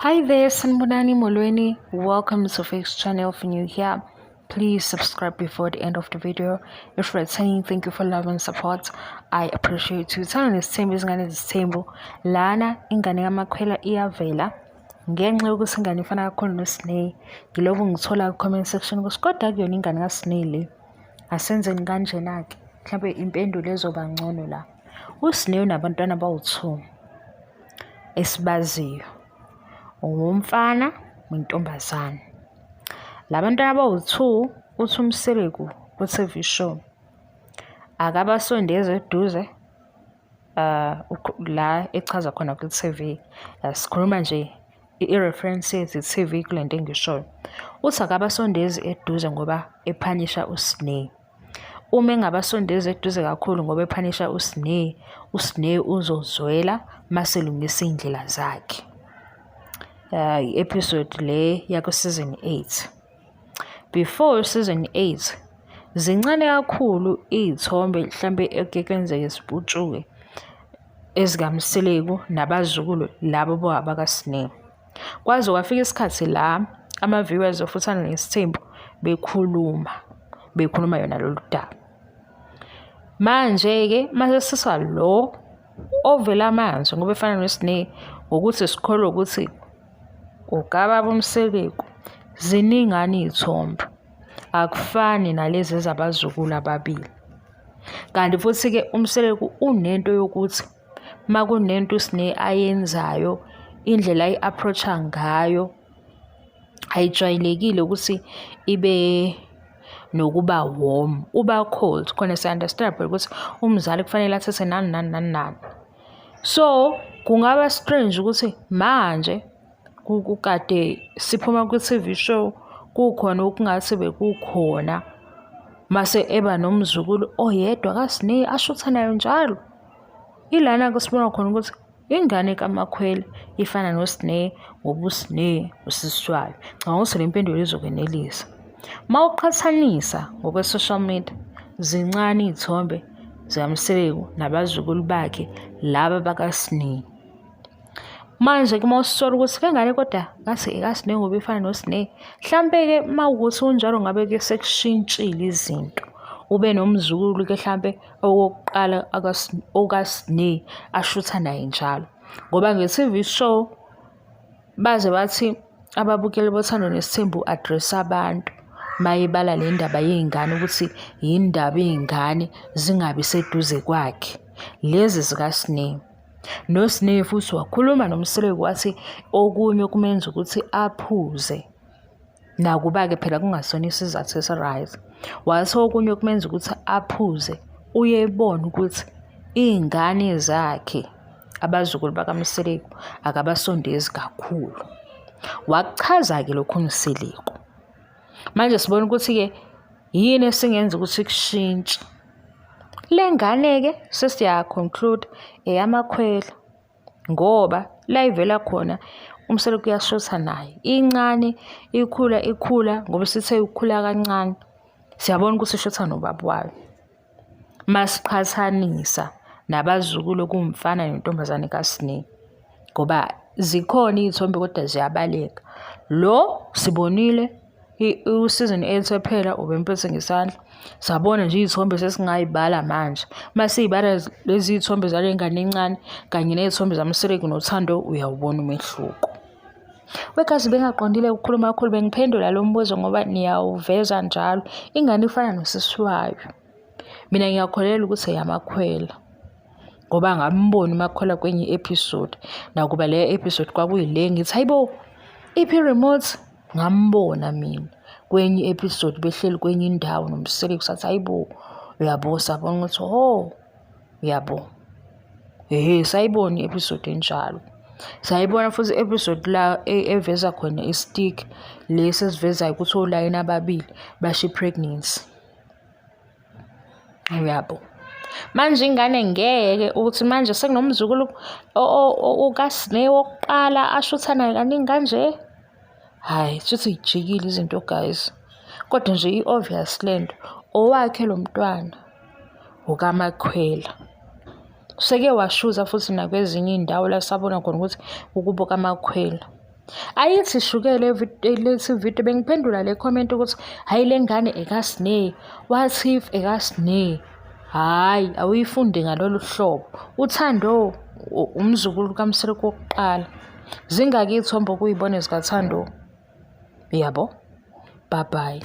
Hi there, Sanbonani Molweni. Welcome to Fix channel. If you're new here, please subscribe before the end of the video. If you're returning, thank you for love and support. I appreciate you. Channel isithembu izingane zithembu lana ingane yamakhwela iyavela ngenxa yokuthi ingane ifana kakhulu noSneh. Yilobo ngithola ku-comment section ukuthi kodwa kuyona ingane kaSneh le. Asenzeni kanjena-ke mhlawumbe impendulo ezoba ngcono la. uSneh unabantwana abawu-2 esibaziyo. Umfana nentombazane. Labantwana abawu-2 uthi uMseleku ku-TV show akabasondeze eduze la echaza khona ku-TV. Sikhuluma nje i-reference yethi TV kule nto engishoyo. Uthi akabasondezi eduze ngoba ephanisha uSneh. Uma engabasondezi eduze kakhulu ngoba ephanisha uSneh, uSneh uzozwela maselungisa indlela zakhe. Episode le yaku season 8. Before season 8 zincane kakhulu izithombe mhlambe ekuyenzeka siputshuke ezikaMseleku nabazukulu labo bakaSneh. Kwaze kwafika isikhathi la ama-viewers ofuthana nesithembu bekhuluma yona lolu daba. Manje-ke mase siswa lo ovela amanzi ngoba efana noSneh ukuthi sikholwa ukuthi uGababa uMseleku ziningana izithombe akufani nalezi zabazukulu ababili. Kanti futhi ke uMseleku unento yokuthi makunento uSneh ayenzayo indlela ayi-approacha ngayo ayijwayelekile ukuthi ibe nokuba warm, uba cold. Khona si-understand ukuthi umzali kufanele athethe nani. So kungaba strange ukuthi manje kukade siphuma ku-TV show kukhona okungathi bekukhona mase eba nomzukulu oyedwa kaSneh ashutha nayo njalo. Ilana kusibona khona ukuthi ingane kaMakhwela ifana noSneh ngoba uSneh usiswayo. Ngicabanga ukuthi le mpendulo izokwenelisa. Mawuqhathanisa ngokwe-social media zincane izithombe zikaMseleku nabazukulu bakhe laba bakaSneh. Manje ke mawusola ukuthi ke ngane kodwa ngathi ekaSneh ngoba ifana noSneh, mhlambe-ke mawukuthi unjalo ngabe-ke sekushintshile izinto. Ube nomzukulu ke mhlambe okokuqala okaSneh ashutha naye njalo. Ngoba nge-TV show baze bathi ababukeli bothando nesithembu address abantu mayebala le ndaba yey'ngane ukuthi yindaba iy'ngane zingabi seduze kwakhe lezi zikaSneh. NoSneh futhi wakhuluma noMseleku wathi okunye kumenza ukuthi aphuze. Nakuba-ke phela kungasona isizathu esi-right. Wathi okunye kumenza ukuthi aphuze uyebona ukuthi iy'ngane zakhe abazukulu bakaMseleku akabasondezi kakhulu. Wakuchaza-ke lokhu uMseleku. Manje sibona ukuthi-ke yini esingenza ukuthi kushintshe. Le ngane-ke sesiya-conclude eyamakhwela ngoba la ivela khona uMseleku uyashutha naye. Incane ikhula ngoba sithe ukukhula kancane. Siyabona ukuthi ishutha nobaba wayo. Masiqhathanisa nabazukulu kumfana nentombazane kaSneh ngoba zikhona izithombe kodwa ziyabaleka. Lo sibonile season 8 ephela ubemphethe ngesandla. Sabona nje izithombe sesingayibala manje. Masiyibala lezi izithombe zale ngane encane kanye nezithombe zaMseleku noThando uyawubona umehluko. Wekazi bengaqondile ukukhuluma kakhulu bengiphendula lo mbuzo ngoba niyawuveza njalo. Ingane ifana nosiswayo. Mina ngiyakholelwa ukuthi eyamakhwela ngoba ngambona uMakhwela kwenye episode. Nakuba le episode kwakuyile ngithi hayibo iphi remote ngambona mina kwenye episode behleli kwenye indawo noMseleku sathi hayibo uyabo sabona ukuthi uyabo sayibona i-episode enjalo. Sayibona futhi episode la eveza khona istick lesi esivezayo ukuthi olayini ababili basho pregnancy. Uyabo. Manje ingane ngeke ukuthi manje sekunomzukulu okaSneh wokuqala ashutha naye kaningi kanje. Hayi futhi ijikile izinto guys. Kodwa nje i-obvious lento owakhe lo mntwana ukaMakhwela. Seke washuza futhi nakwezinye indawo la sabona khona ukuthi ukubo kaMakhwela. Ayithi shukele lesi video bengiphendula le comment ukuthi hayi le ngane ekasine, what if ekasine. Hhayi, awuyifundi ngalolu hlobo. uThando umzukulu kaMsile kokuqala. Zingaki iy'thombe okuyibona zikaThando? Yabo, bye bye.